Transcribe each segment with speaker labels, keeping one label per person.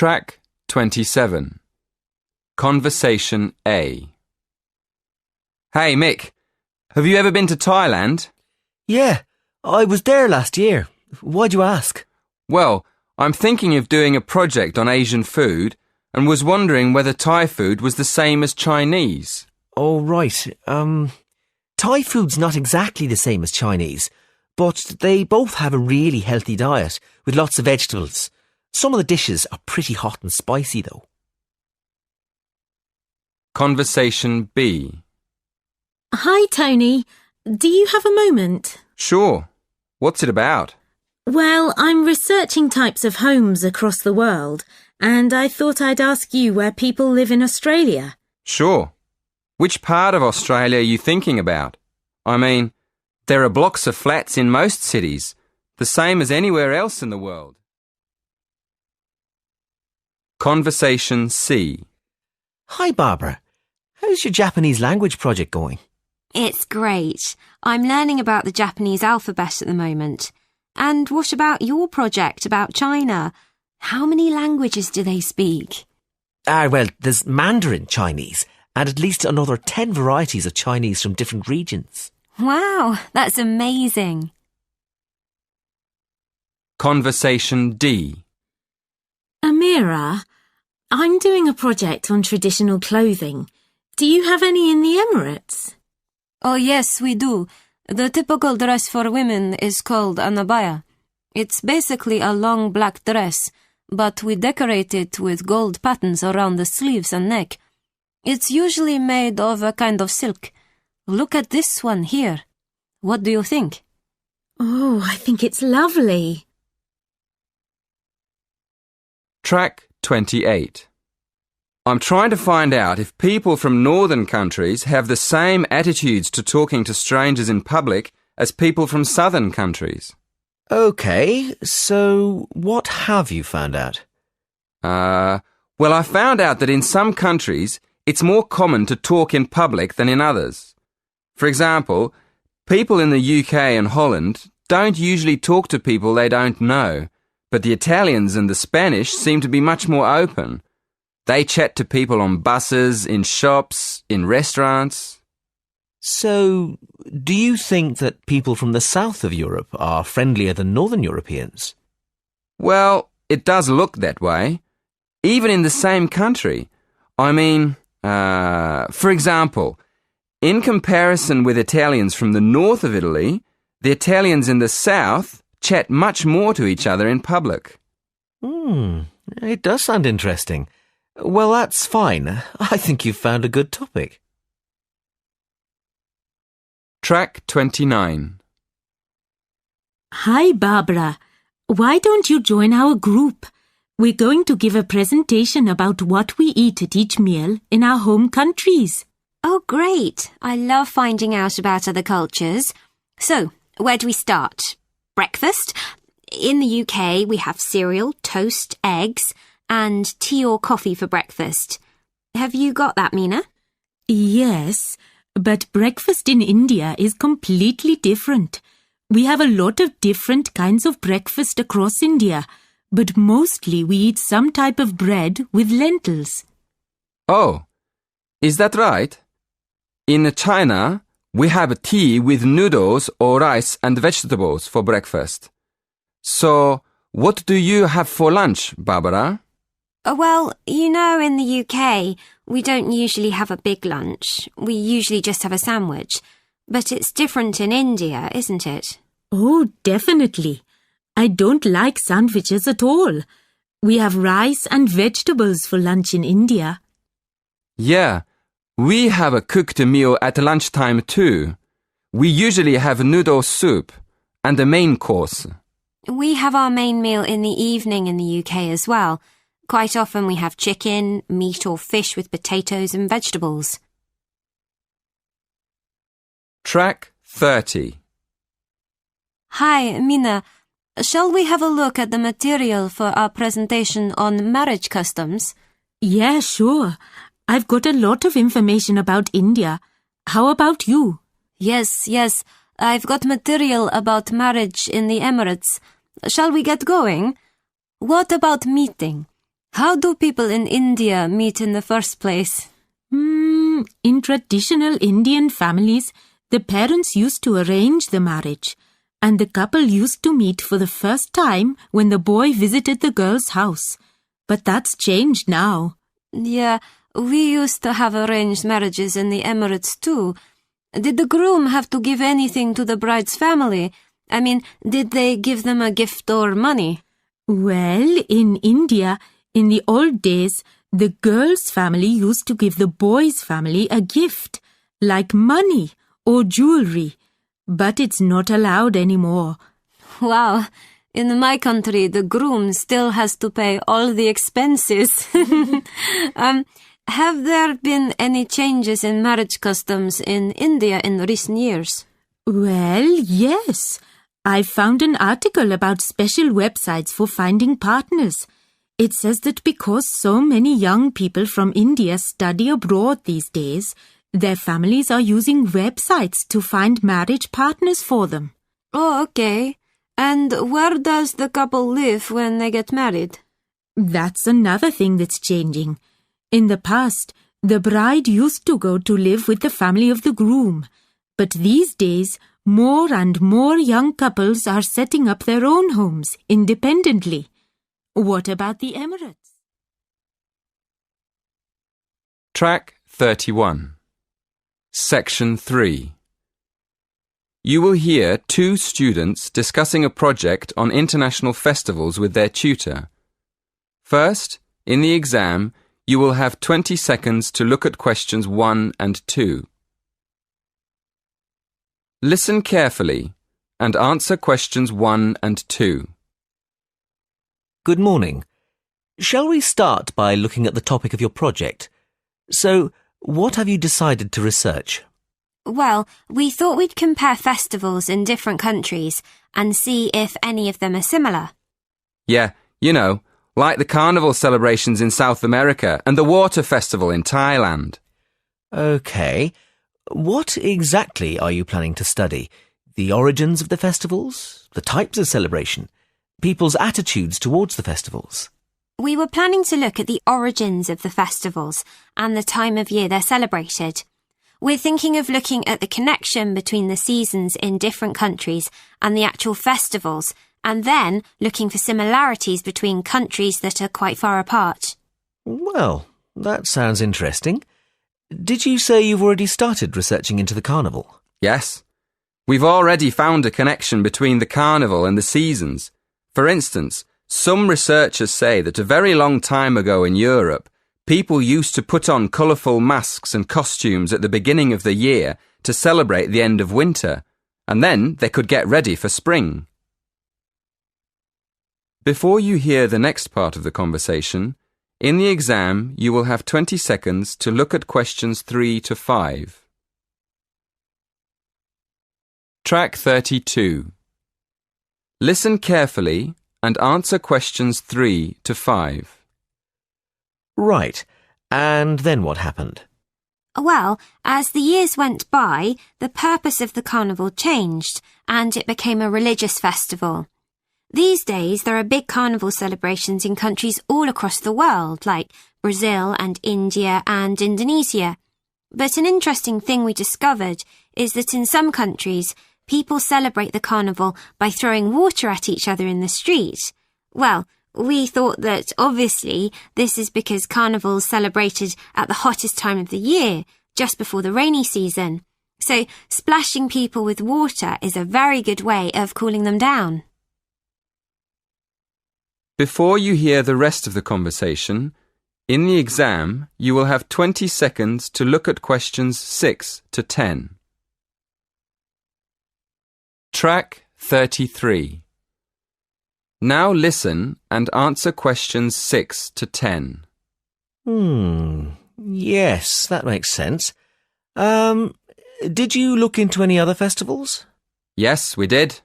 Speaker 1: Track 27. Conversation A. Hey Mick, have you ever been to Thailand?
Speaker 2: Yeah, I was there last year. Why'd you ask?
Speaker 1: Well, I'm thinking of doing a project on Asian food and was wondering whether Thai food was the same as Chinese.
Speaker 2: Oh, right. Thai food's not exactly the same as Chinese, but they both have a really healthy diet with lots of vegetables. Some of the dishes are pretty hot and spicy, though.
Speaker 1: Conversation B.
Speaker 3: Hi, Tony. Do you have a moment?
Speaker 1: Sure. What's it about?
Speaker 3: Well, I'm researching types of homes across the world, and I thought I'd ask you where people live in Australia.
Speaker 1: Sure. Which part of Australia are you thinking about? I mean, there are blocks of flats in most cities, the same as anywhere else in the world. Conversation C.
Speaker 2: Hi, Barbara. How's your Japanese language project going?
Speaker 4: It's great. I'm learning about the Japanese alphabet at the moment. And what about your project about China? How many languages do they speak?
Speaker 2: Well, there's Mandarin Chinese and at least another 10 varieties of Chinese from different regions.
Speaker 4: Wow, that's amazing.
Speaker 1: Conversation D.
Speaker 3: Amira, I'm doing a project on traditional clothing. Do you have any in the Emirates?
Speaker 4: Oh yes, we do. The typical dress for women is called an abaya. It's basically a long black dress, but we decorate it with gold patterns around the sleeves and neck. It's usually made of a kind of silk. Look at this one here. What do you think?
Speaker 3: Oh, I think it's lovely.
Speaker 1: Track 28. I'm trying to find out if people from northern countries have the same attitudes to talking to strangers in public as people from southern countries.
Speaker 2: OK, so what have you found out?
Speaker 1: Well, I found out that in some countries it's more common to talk in public than in others. For example, people in the UK and Holland don't usually talk to people they don't know, but the Italians and the Spanish seem to be much more open. They chat to people on buses, in shops, in restaurants.
Speaker 2: So, do you think that people from the south of Europe are friendlier than northern Europeans?
Speaker 1: Well, it does look that way. Even in the same country. I mean, for example, in comparison with Italians from the north of Italy, the Italians in the south chat much more to each other in public.
Speaker 2: It does sound interesting. Well, that's fine. I think you've found a good topic.
Speaker 1: Track 29.
Speaker 3: Hi, Barbara. Why don't you join our group? We're going to give a presentation about what we eat at each meal in our home countries.
Speaker 4: Oh, great. I love finding out about other cultures. So, where do we start? Breakfast? In the UK, we have cereal, toast, eggs, and tea or coffee for breakfast. Have you got that, Mina?
Speaker 3: Yes, but breakfast in India is completely different. We have a lot of different kinds of breakfast across India, but mostly we eat some type of bread with lentils.
Speaker 1: Oh, is that right? In China, we have tea with noodles or rice and vegetables for breakfast. So, what do you have for lunch, Barbara?
Speaker 4: Well, you know, in the UK, we don't usually have a big lunch. We usually just have a sandwich. But it's different in India, isn't it?
Speaker 3: Oh, definitely. I don't like sandwiches at all. We have rice and vegetables for lunch in India.
Speaker 1: Yeah, we have a cooked meal at lunchtime too. We usually have noodle soup and the main course.
Speaker 4: We have our main meal in the evening in the UK as well. Quite often we have chicken, meat or fish with potatoes and vegetables.
Speaker 1: Track 30.
Speaker 4: Hi, Mina. Shall we have a look at the material for our presentation on marriage customs?
Speaker 3: Yeah, sure. I've got a lot of information about India. How about you?
Speaker 4: Yes. I've got material about marriage in the Emirates. Shall we get going? What about meeting? How do people in India meet in the first place?
Speaker 3: In traditional Indian families, the parents used to arrange the marriage, and the couple used to meet for the first time when the boy visited the girl's house. But that's changed now.
Speaker 4: Yeah, we used to have arranged marriages in the Emirates too. Did the groom have to give anything to the bride's family? I mean, did they give them a gift or money?
Speaker 3: Well, in India, in the old days, the girl's family used to give the boy's family a gift, like money or jewelry, but it's not allowed anymore.
Speaker 4: Wow, in my country, the groom still has to pay all the expenses. Have there been any changes in marriage customs in India in recent years?
Speaker 3: Well, yes. I found an article about special websites for finding partners. It says that because so many young people from India study abroad these days, their families are using websites to find marriage partners for them.
Speaker 4: Oh, okay. And where does the couple live when they get married?
Speaker 3: That's another thing that's changing. In the past, the bride used to go to live with the family of the groom. But these days, more and more young couples are setting up their own homes independently. What about the Emirates?
Speaker 1: Track 31. Section 3. You will hear two students discussing a project on international festivals with their tutor. First, in the exam, you will have 20 seconds to look at questions 1 and 2. Listen carefully and answer questions 1 and 2.
Speaker 2: Good morning. Shall we start by looking at the topic of your project? So, what have you decided to research?
Speaker 4: Well, we thought we'd compare festivals in different countries and see if any of them are similar.
Speaker 1: Yeah, like the carnival celebrations in South America and the water festival in Thailand.
Speaker 2: Okay. What exactly are you planning to study? The origins of the festivals? The types of celebration? People's attitudes towards the festivals?
Speaker 4: We were planning to look at the origins of the festivals and the time of year they're celebrated. We're thinking of looking at the connection between the seasons in different countries and the actual festivals, and then looking for similarities between countries that are quite far apart.
Speaker 2: Well, that sounds interesting. Did you say you've already started researching into the carnival?
Speaker 1: Yes. We've already found a connection between the carnival and the seasons. For instance, some researchers say that a very long time ago in Europe, people used to put on colourful masks and costumes at the beginning of the year to celebrate the end of winter, and then they could get ready for spring. Before you hear the next part of the conversation, in the exam you will have 20 seconds to look at questions 3 to 5. Track 32. Listen carefully and answer questions 3 to 5.
Speaker 2: Right. And then what happened?
Speaker 4: Well, as the years went by, the purpose of the carnival changed and it became a religious festival. These days, there are big carnival celebrations in countries all across the world, like Brazil and India and Indonesia. But an interesting thing we discovered is that in some countries, people celebrate the carnival by throwing water at each other in the street. Well, we thought that obviously this is because carnival's celebrated at the hottest time of the year, just before the rainy season. So splashing people with water is a very good way of cooling them down.
Speaker 1: Before you hear the rest of the conversation, in the exam you will have 20 seconds to look at questions 6 to 10. Track 33. Now listen and answer questions 6 to 10.
Speaker 2: Yes, that makes sense. Did you look into any other festivals?
Speaker 1: Yes, we did.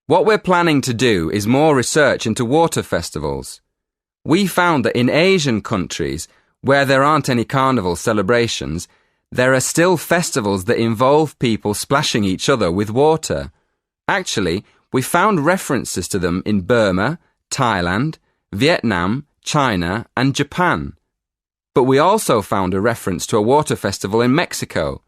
Speaker 1: What we're planning to do is more research into water festivals. We found that in Asian countries, where there aren't any carnival celebrations, there are still festivals that involve people splashing each other with water. Actually, we found references to them in Burma, Thailand, Vietnam, China, and Japan. But we also found a reference to a water festival in Mexico.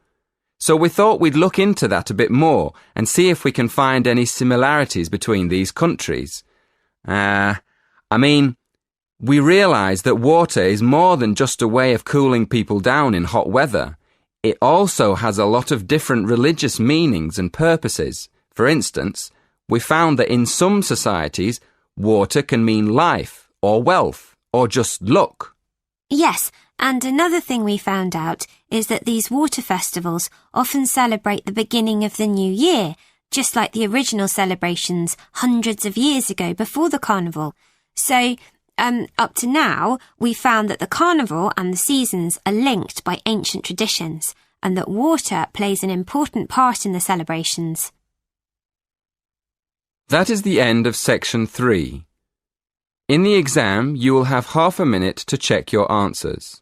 Speaker 1: So we thought we'd look into that a bit more and see if we can find any similarities between these countries. We realise that water is more than just a way of cooling people down in hot weather. It also has a lot of different religious meanings and purposes. For instance, we found that in some societies, water can mean life or wealth or just luck.
Speaker 5: Yes, and another thing we found out is that these water festivals often celebrate the beginning of the new year, just like the original celebrations hundreds of years ago before the carnival. So, up to now, we found that the carnival and the seasons are linked by ancient traditions, and that water plays an important part in the celebrations.
Speaker 1: That is the end of section 3. In the exam, you will have half a minute to check your answers.